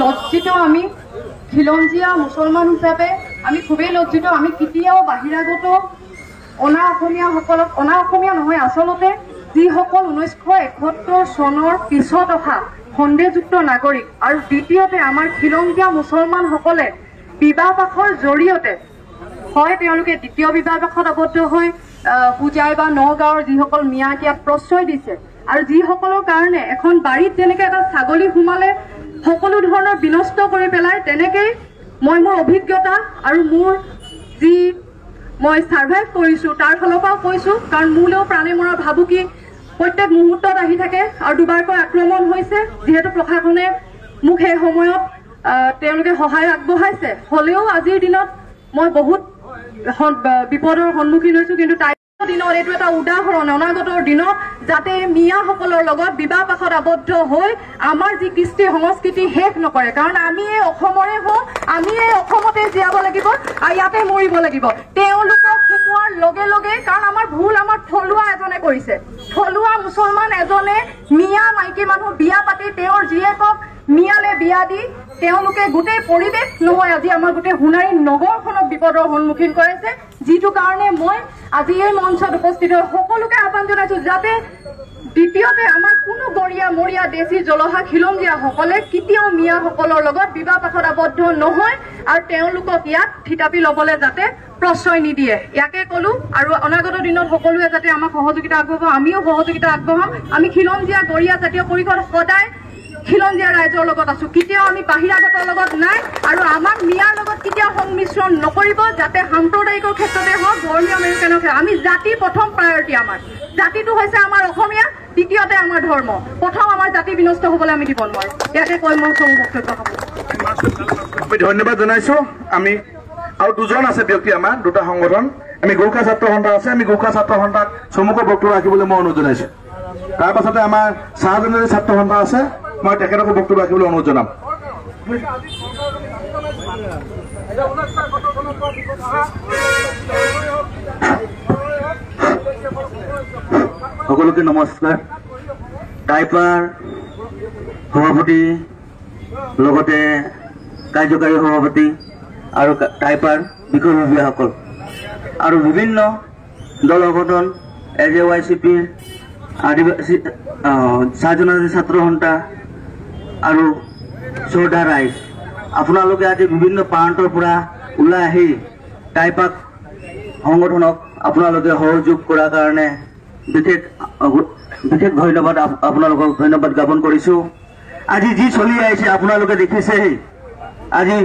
লজ্জিত আমি খিলঞ্জীয়া মুছলমান হিচাপে আমি খুবেই লজ্জিত। আমি কেতিয়াও বাহিৰাগত অনা অসমীয়া নহয়, আচলতে যিসকল 1971 চনৰ পিছত অহা সন্দেহযুক্ত নাগৰিক আৰু দ্বিতীয়তে আমাৰ খিলঞ্জীয়া মুছলমানসকলে বিবাহ পাশৰ জৰিয়তে হয় তেওঁলোকে দ্বিতীয় বিবাহ পাশত আবদ্ধ হৈ পূজাই বা নগাঁৱৰ যিসকল মিয়াকিয়াত প্ৰশ্ৰয় দিছে আৰু যিসকলৰ কাৰণে এখন বাৰীত যেনেকৈ এটা ছাগলী সোমালে সকলো ধৰণৰ বিনষ্ট কৰি পেলাই, তেনেকেই মই মোৰ অভিজ্ঞতা আৰু মোৰ যি মই ছাৰ্ভাইভ কৰিছোঁ তাৰ ফালৰ পৰাও কৈছোঁ। কাৰণ মোলৈও প্ৰাণে মৰা ভাবুকি প্ৰত্যেক মুহূৰ্তত আহি থাকে আৰু দুবাৰকৈ আক্ৰমণ হৈছে। যিহেতু প্ৰশাসনে মোক সেই সময়ত তেওঁলোকে সহায় আগবঢ়াইছে, হ'লেও আজিৰ দিনত মই বহুত বিপদৰ সন্মুখীন হৈছোঁ। কিন্তু দিনত এইটো এটা উদাহৰণ, অনাগতৰ দিনত যাতে মিয়াসকলৰ লগত বিবাহ পাশত আবদ্ধ হৈ আমাৰ যি কৃষ্টি সংস্কৃতি শেষ নকৰে। কাৰণ আমি এই অসমৰে হওঁ, আমি এই অসমতে জীয়াব লাগিব আৰু ইয়াতে মৰিব লাগিব। তেওঁলোকক সোমোৱাৰ লগে লগে, কাৰণ আমাৰ ভুল আমাৰ থলুৱা এজনে কৰিছে। থলুৱা মুছলমান এজনে মিয়া মাইকী মানুহ বিয়া পাতি তেওঁৰ জীয়েকক মিয়ালে বিয়া দি তেওঁলোকে গোটেই পৰিৱেশ নহয় আজি আমাৰ গোটেই সোণাৰী নগৰখনক বিপদৰ সন্মুখীন কৰাইছে। যিটো কাৰণে মই আজি এই মঞ্চত উপস্থিত হৈ সকলোকে আহ্বান জনাইছোঁ যাতে দ্বিতীয়তে আমাৰ কোনো গৰীয়া মৰীয়া দেশী জলহা খিলঞ্জীয়াসকলে কেতিয়াও মিয়াসকলৰ লগত বিবাহ পাশত আবদ্ধ নহয় আৰু তেওঁলোকক ইয়াত থিতাপি ল'বলৈ যাতে প্ৰশ্ৰয় নিদিয়ে। ইয়াকে ক'লো আৰু অনাগত দিনত সকলোৱে যাতে আমাক সহযোগিতা আগবঢ়াব, আমিও সহযোগিতা আগবঢ়াম। আমি খিলঞ্জীয়া গৰীয়া জাতীয় পৰিষদ সদায় খিলঞ্জীয়া ৰাইজৰ লগত আছোঁ, কেতিয়াও আমি বাহিৰাগতৰ লগত নাই আৰু আমাক মিয়াৰ লগত কেতিয়াও সংমিশ্ৰণ নকৰিব। যাতে সাম্প্ৰদায়িকৰ ক্ষেত্ৰতে হওক, ধৰ্মীয় আমেৰিকানৰ ক্ষেত্ৰত আমি জাতি প্ৰথম প্ৰায়ৰিটি। আমাৰ জাতিটো হৈছে আমাৰ অসমীয়া, দ্বিতীয়তে আমাৰ ধৰ্ম। প্ৰথম আমাৰ জাতি বিনষ্ট হ'বলৈ আমি দিব নোৱাৰোঁ। ইয়াকে কৈ মই চমু বক্তব্য আমি ধন্যবাদ জনাইছোঁ। আমি আৰু দুজন আছে ব্যক্তি, আমাৰ দুটা সংগঠন, আমি গোৰ্খা ছাত্ৰ সন্থা আছে, আমি গোৰ্খা ছাত্ৰ সন্থাক চমুকৈ বক্তব্য ৰাখিবলৈ মই অনুৰোধ জনাইছোঁ। তাৰ পাছতে আমাৰ চাহজনী ছাত্ৰ সন্থা আছে, মই তেখেতকো বক্তব্য ৰাখিবলৈ অনুৰোধ জনাম। সকলোকে নমস্কাৰ। টাইপাৰ সভাপতি, লগতে কাৰ্যকাৰী সভাপতি আৰু টাইপাৰ বিষয়ববীয়াসকল আৰু বিভিন্ন দল সংগঠন AJYCP, আদিবাসী চাহজনজাতি ছাত্ৰ সন্থা আৰু শ্ৰদ্ধা ৰাইজ, আপোনালোকে আজি বিভিন্ন প্ৰান্তৰ পৰা ওলাই আহি টাইপাক সংগঠনক আপোনালোকে সহযোগ কৰাৰ কাৰণে বিশেষ ধন্যবাদ, আপোনালোকক ধন্যবাদ জ্ঞাপন কৰিছোঁ। আজি যি চলি আহিছে আপোনালোকে দেখিছেই, আজি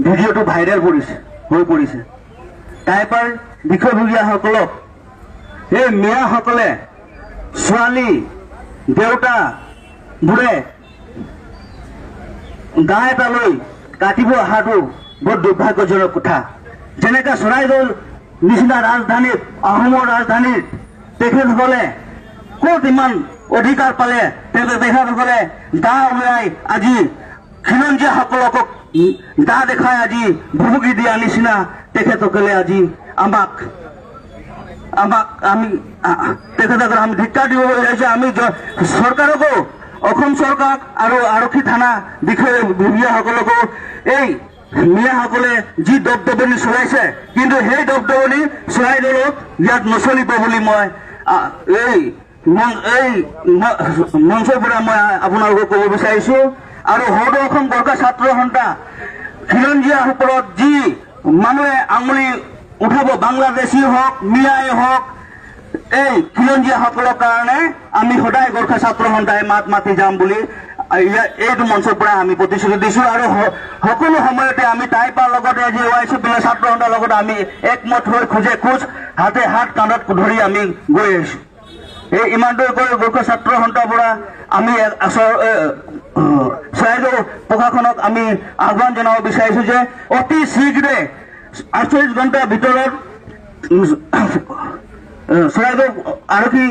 ভিডিঅ'টো ভাইৰেল হৈ পৰিছে। টাইপাৰ বিষয়ববীয়াসকলক এই মিয়াসকলে ছোৱালী দেউতাবোৰে গা এটা লৈ কাটিব অহাটো বৰ দুৰ্ভাগ্যজনক কথা। যেনেকৈ চৰাইদেউৰ নিচিনা ৰাজধানীত, আহোমৰ ৰাজধানীত তেখেতসকলে ক'ত ইমান অধিকাৰ পালে, তেখেতসকলে দা উলিয়াই আজি খিলঞ্জীয়াসকলক দা দেখাই আজি ভুমুকি দিয়া নিচিনা তেখেতসকলে আজি আমাক তেখেতসকলক আমি ধিক্কাৰ দিব বিচাৰিছোঁ। আমি চৰকাৰকো, অসম চৰকাৰ আৰু আৰক্ষী থানা বিষয়াসকলকো এই মিয়াসকলে যি দপদপনি চলাইছে, কিন্তু সেই দপদপনি চৰাইদেউত ইয়াত নচলিব বুলি মই এই মঞ্চৰ পৰা মই আপোনালোকক ক'ব বিচাৰিছোঁ। আৰু সদৌ অসম গোৰ্খা ছাত্ৰ সন্থা খিলঞ্জীয়াসকলক যি মানুহে আঙুলি উঠাব, বাংলাদেশী হওক, মিয়াই হওক, এই খিলঞ্জীয়াসকলৰ কাৰণে আমি সদায় গোৰ্খা ছাত্ৰ সন্থাই মাত মাতি যাম বুলি এইটো মঞ্চৰ পৰা আমি প্ৰতিশ্ৰুতি দিছোঁ। আৰু সকলো সময়তে আমি টাইপাৰ লগতে AJYCP ছাত্ৰ সন্থাৰ লগত আমি একমত হৈ খোজে খোজ, হাতে হাত, কান্ধত ধৰি আমি গৈ আহিছোঁ। এই ইমানটোৱে কৈ গোৰ্খা ছাত্ৰ সন্থাৰ পৰা আমি চৰাইদেউ প্ৰশাসনক আমি আহ্বান জনাব বিচাৰিছোঁ যে অতি শীঘ্ৰে 48 ঘণ্টাৰ ভিতৰত চৰাইদেউ আৰক্ষী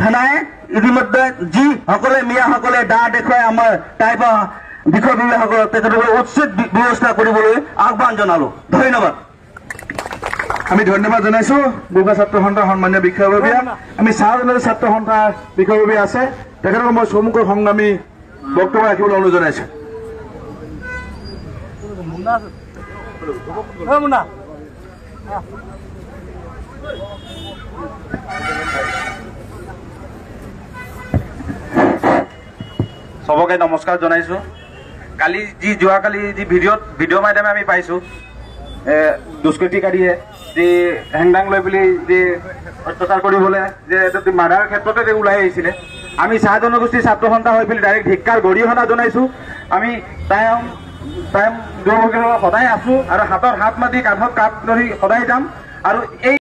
থানাই ইতিমধ্যে যিসকলে মিয়াসকলে দা দেখুৱাই আমাৰ টাইপাৰ বিষয়ববীয়াসকলক তেখেতসকলে উচিত ব্যৱস্থা কৰিবলৈ আহ্বান জনালোঁ। ধন্যবাদ। আমি ধন্যবাদ জনাইছোঁ গোৰ্খা ছাত্ৰ সন্থাৰ সন্মানীয় বিষয়ববীয়া। আমি চাহজনজাতি ছাত্ৰ সন্থাৰ বিষয়ববীয়া আছে, তেখেতক মই চমুকৈ সংগ্ৰামী বক্তব্য ৰাখিবলৈ অনুৰোধ জনাইছোঁ। সবকে নমস্কাৰ জনাইছোঁ। যোৱাকালি যি ভিডিঅ' মাধ্যমে আমি পাইছোঁ দুষ্কৃতিকাৰীয়ে যি হেংদাং লৈ পেলাই যি অত্যাচাৰ কৰিবলৈ যে মাৰ্ডাৰৰ ক্ষেত্ৰতে ওলাই আহিছিলে, আমি চাহ জনগোষ্ঠীৰ ছাত্ৰ সন্থা হৈ পেলাই ডাইৰেক্ট ধিক্কাৰ গৰিহণা জনাইছোঁ। আমি টাইম সদায় আছোঁ আৰু হাতত হাত মাতি কান্ধত কাপ ধৰি সদায় যাম আৰু এই